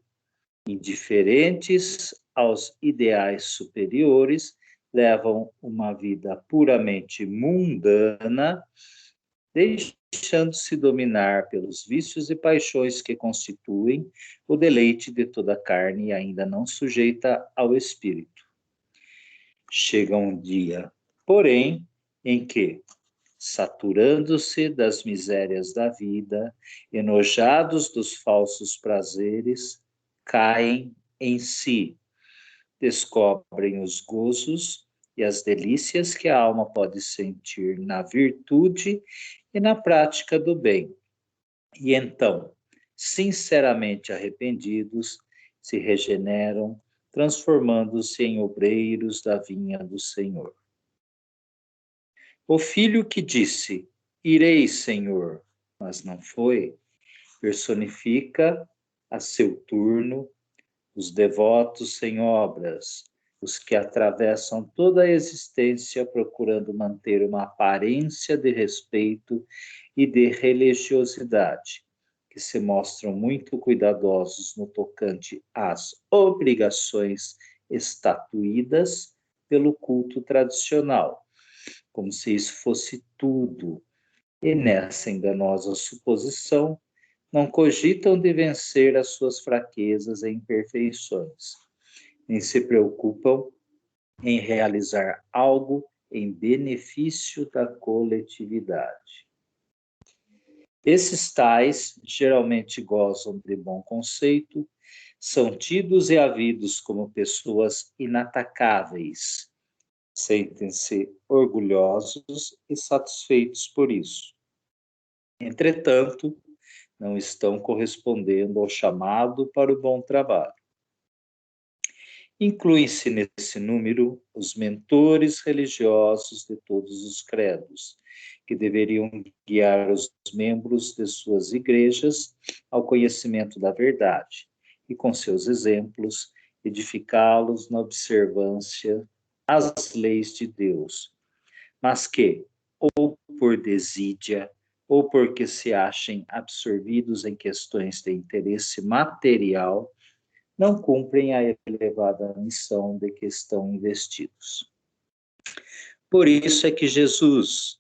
indiferentes aos ideais superiores, levam uma vida puramente mundana, deixando-se dominar pelos vícios e paixões que constituem o deleite de toda a carne e ainda não sujeita ao espírito. Chega um dia, porém, em que, saturando-se das misérias da vida, enojados dos falsos prazeres, caem em si, descobrem os gozos e as delícias que a alma pode sentir na virtude e na prática do bem. E então, sinceramente arrependidos, se regeneram, transformando-se em obreiros da vinha do Senhor. O filho que disse, irei, Senhor, mas não foi, personifica, a seu turno, os devotos sem obras, os que atravessam toda a existência procurando manter uma aparência de respeito e de religiosidade, que se mostram muito cuidadosos no tocante às obrigações estatuídas pelo culto tradicional, como se isso fosse tudo, e nessa enganosa suposição não cogitam de vencer as suas fraquezas e imperfeições, nem se preocupam em realizar algo em benefício da coletividade. Esses tais geralmente gozam de bom conceito, são tidos e havidos como pessoas inatacáveis, sentem-se orgulhosos e satisfeitos por isso. Entretanto, não estão correspondendo ao chamado para o bom trabalho. Incluem-se nesse número os mentores religiosos de todos os credos, que deveriam guiar os membros de suas igrejas ao conhecimento da verdade e, com seus exemplos, edificá-los na observância às leis de Deus, mas que, ou por desídia, ou porque se achem absorvidos em questões de interesse material, não cumprem a elevada missão de que estão investidos. Por isso é que Jesus,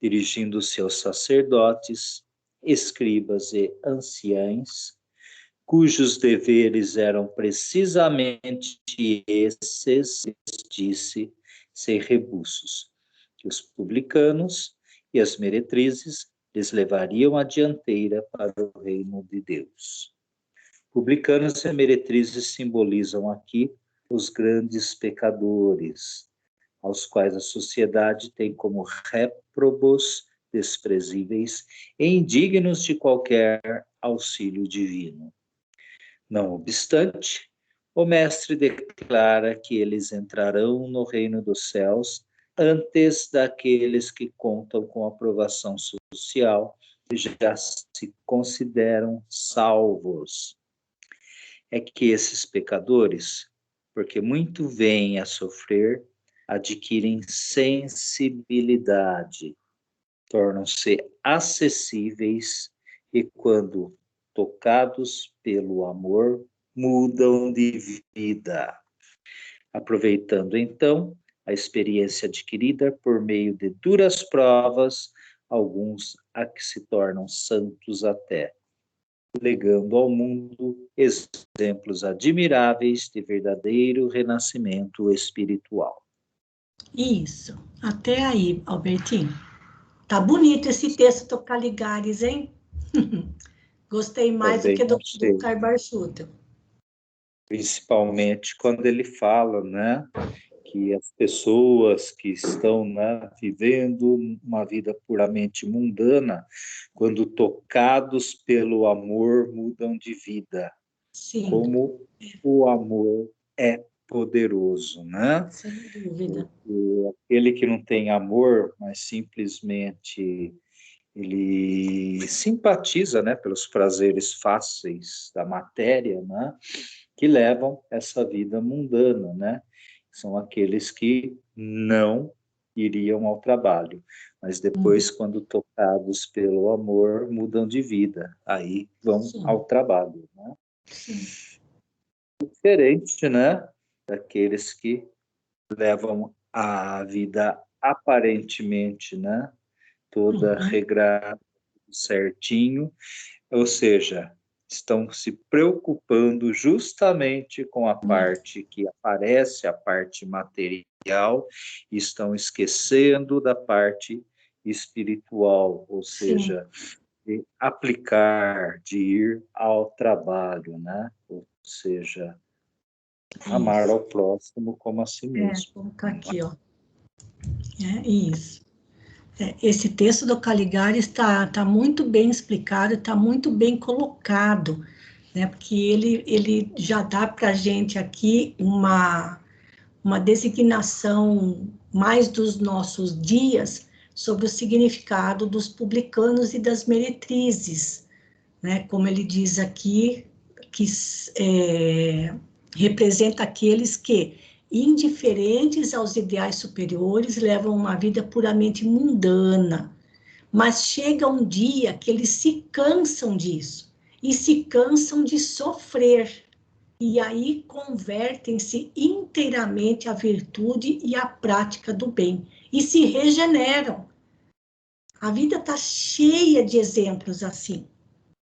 dirigindo-se aos sacerdotes, escribas e anciães, cujos deveres eram precisamente esses, disse, sem rebuços, que os publicanos e as meretrizes lhes levariam a dianteira para o reino de Deus. Publicanos e meretrizes simbolizam aqui os grandes pecadores, aos quais a sociedade tem como réprobos, desprezíveis e indignos de qualquer auxílio divino. Não obstante, o mestre declara que eles entrarão no reino dos céus antes daqueles que contam com aprovação social e já se consideram salvos. É que esses pecadores, porque muito vêm a sofrer, adquirem sensibilidade, tornam-se acessíveis e, quando tocados pelo amor, mudam de vida. Aproveitando, então, a experiência adquirida por meio de duras provas, alguns a que se tornam santos até, legando ao mundo exemplos admiráveis de verdadeiro renascimento espiritual.
Isso, até aí, Albertinho. Tá bonito esse texto do Caligares, hein? Gostei mais do que do Karl Schutter.
Principalmente quando ele fala, né, que as pessoas que estão, né, vivendo uma vida puramente mundana, quando tocados pelo amor, mudam de vida. Sim. Como o amor é poderoso, né?
Sem dúvida.
E aquele que não tem amor, mas simplesmente ele simpatiza, né, pelos prazeres fáceis da matéria, né, que levam essa vida mundana, né? São aqueles que não iriam ao trabalho, mas depois, quando tocados pelo amor, mudam de vida, aí vão ao trabalho, né?
Sim.
Diferente, né, daqueles que levam a vida aparentemente, né, toda regrada, certinho, ou seja, estão se preocupando justamente com a parte que aparece, a parte material, e estão esquecendo da parte espiritual, ou seja, de aplicar, de ir ao trabalho, né? Ou seja, amar ao próximo como a si mesmo.
Vou colocar aqui, ó. Isso. Esse texto do Caligares está muito bem explicado, está muito bem colocado, né? Porque ele já dá para a gente aqui uma designação mais dos nossos dias sobre o significado dos publicanos e das meretrizes, né? Como ele diz aqui, que representa aqueles que, indiferentes aos ideais superiores, levam uma vida puramente mundana. Mas chega um dia que eles se cansam disso, e se cansam de sofrer, e aí convertem-se inteiramente à virtude e à prática do bem, e se regeneram. A vida está cheia de exemplos assim,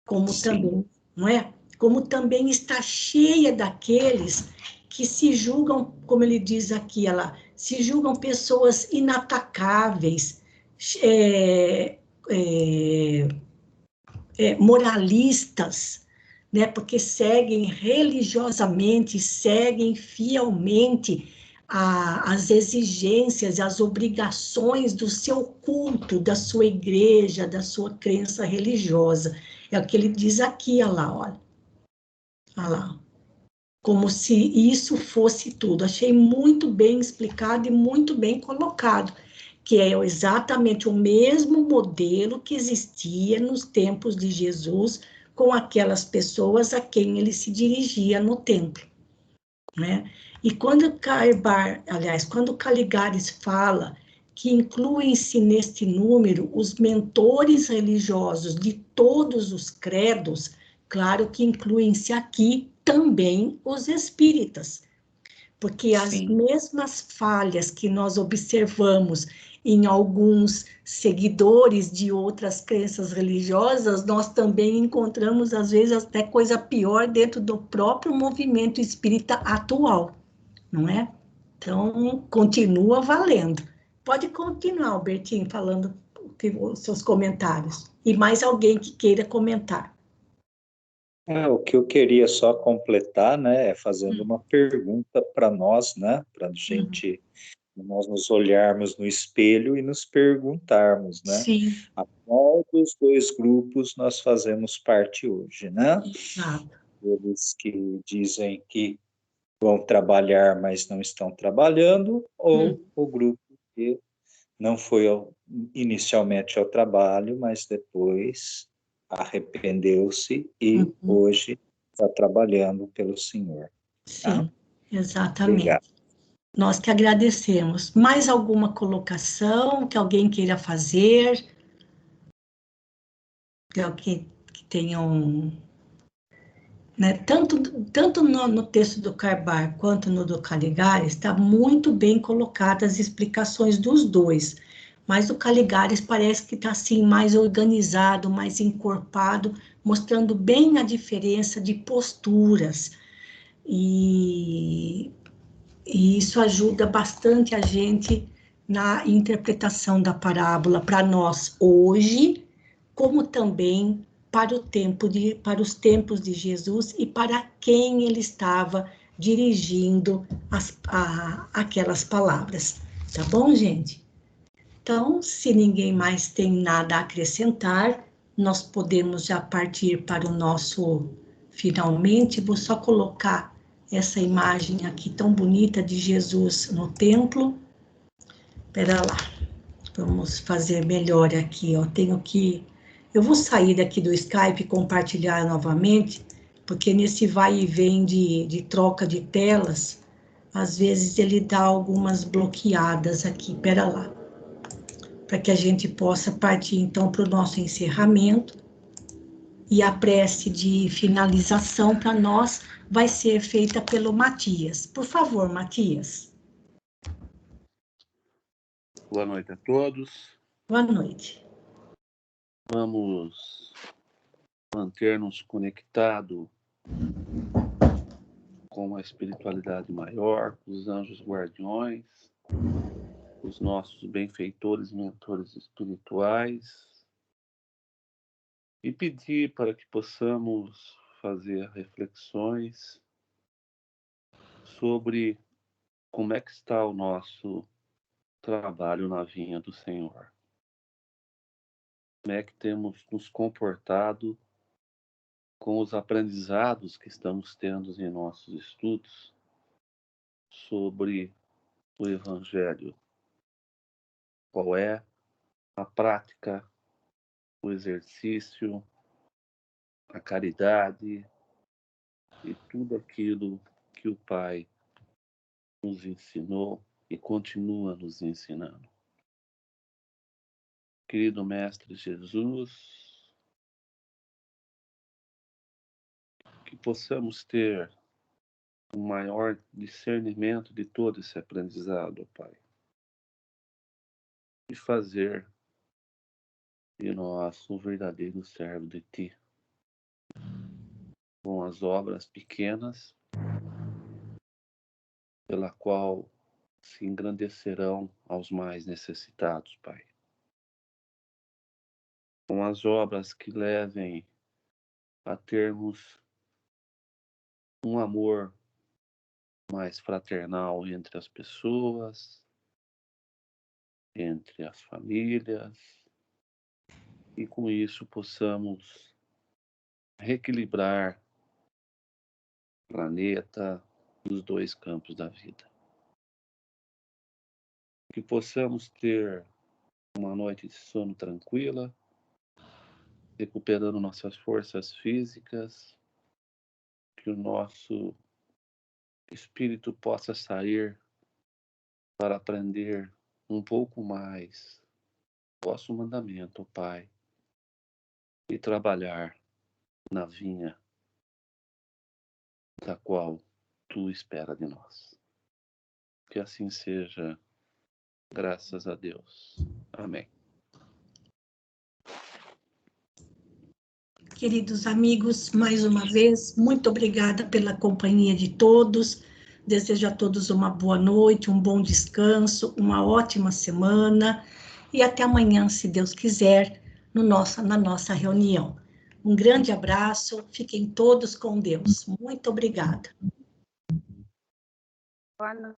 como também, não é? Como também está cheia daqueles que se julgam, como ele diz aqui, se julgam pessoas inatacáveis, moralistas, né? Porque seguem religiosamente, seguem fielmente as exigências, as obrigações do seu culto, da sua igreja, da sua crença religiosa. É o que ele diz aqui, olha lá. Como se isso fosse tudo. Achei muito bem explicado e muito bem colocado, que é exatamente o mesmo modelo que existia nos tempos de Jesus, com aquelas pessoas a quem ele se dirigia no templo, né? E quando Caligares fala que incluem-se neste número os mentores religiosos de todos os credos, claro que incluem-se aqui também os espíritas, porque as mesmas falhas que nós observamos em alguns seguidores de outras crenças religiosas, nós também encontramos, às vezes, até coisa pior dentro do próprio movimento espírita atual, não é? Então, continua valendo. Pode continuar, Albertinho, falando os seus comentários. E mais alguém que queira comentar.
O que eu queria só completar, né, é fazendo uma pergunta para nós, né, para nós nos olharmos no espelho e nos perguntarmos, né,
Sim.
a qual dos dois grupos nós fazemos parte hoje, né?
Exato.
Eles que dizem que vão trabalhar, mas não estão trabalhando, ou o grupo que não foi inicialmente ao trabalho, mas depois arrependeu-se e hoje está trabalhando pelo Senhor. Tá?
Sim, exatamente.
Obrigado.
Nós que agradecemos. Mais alguma colocação que alguém queira fazer? Que tenham... Né? Tanto no texto do Carbar quanto no do Caligares, está muito bem colocadas as explicações dos dois. Mas o Caligares parece que está assim, mais organizado, mais encorpado, mostrando bem a diferença de posturas. E isso ajuda bastante a gente na interpretação da parábola para nós hoje, como também para os tempos de Jesus e para quem ele estava dirigindo aquelas palavras. Tá bom, gente? Então, se ninguém mais tem nada a acrescentar, nós podemos já partir para o nosso finalmente. Vou só colocar essa imagem aqui tão bonita de Jesus no templo. Espera lá, vamos fazer melhor aqui, ó. Eu vou sair daqui do Skype e compartilhar novamente, porque nesse vai e vem de troca de telas, às vezes ele dá algumas bloqueadas aqui. Espera lá, para que a gente possa partir então para o nosso encerramento. E a prece de finalização para nós vai ser feita pelo Matias. Por favor, Matias.
Boa noite a todos.
Boa noite.
Vamos manter-nos conectados com a espiritualidade maior, com os anjos guardiões, os nossos benfeitores e mentores espirituais, e pedir para que possamos fazer reflexões sobre como é que está o nosso trabalho na vinha do Senhor. Como é que temos nos comportado com os aprendizados que estamos tendo em nossos estudos sobre o Evangelho. Qual é a prática, o exercício, a caridade e tudo aquilo que o Pai nos ensinou e continua nos ensinando. Querido Mestre Jesus, que possamos ter um maior discernimento de todo esse aprendizado, Pai, e fazer de nós um verdadeiro servo de Ti, com as obras pequenas, pela qual se engrandecerão aos mais necessitados, Pai. Com as obras que levem a termos um amor mais fraternal entre as pessoas, entre as famílias, e com isso possamos reequilibrar o planeta nos dois campos da vida. Que possamos ter uma noite de sono tranquila, recuperando nossas forças físicas, que o nosso espírito possa sair para aprender um pouco mais vosso mandamento, Pai, e trabalhar na vinha da qual Tu espera de nós. Que assim seja, Graças a Deus. Amém.
Queridos amigos, mais uma vez, muito obrigada pela companhia de todos. Desejo a todos uma boa noite, um bom descanso, uma ótima semana e até amanhã, se Deus quiser, na nossa reunião. Um grande abraço, fiquem todos com Deus. Muito obrigada.
Boa noite.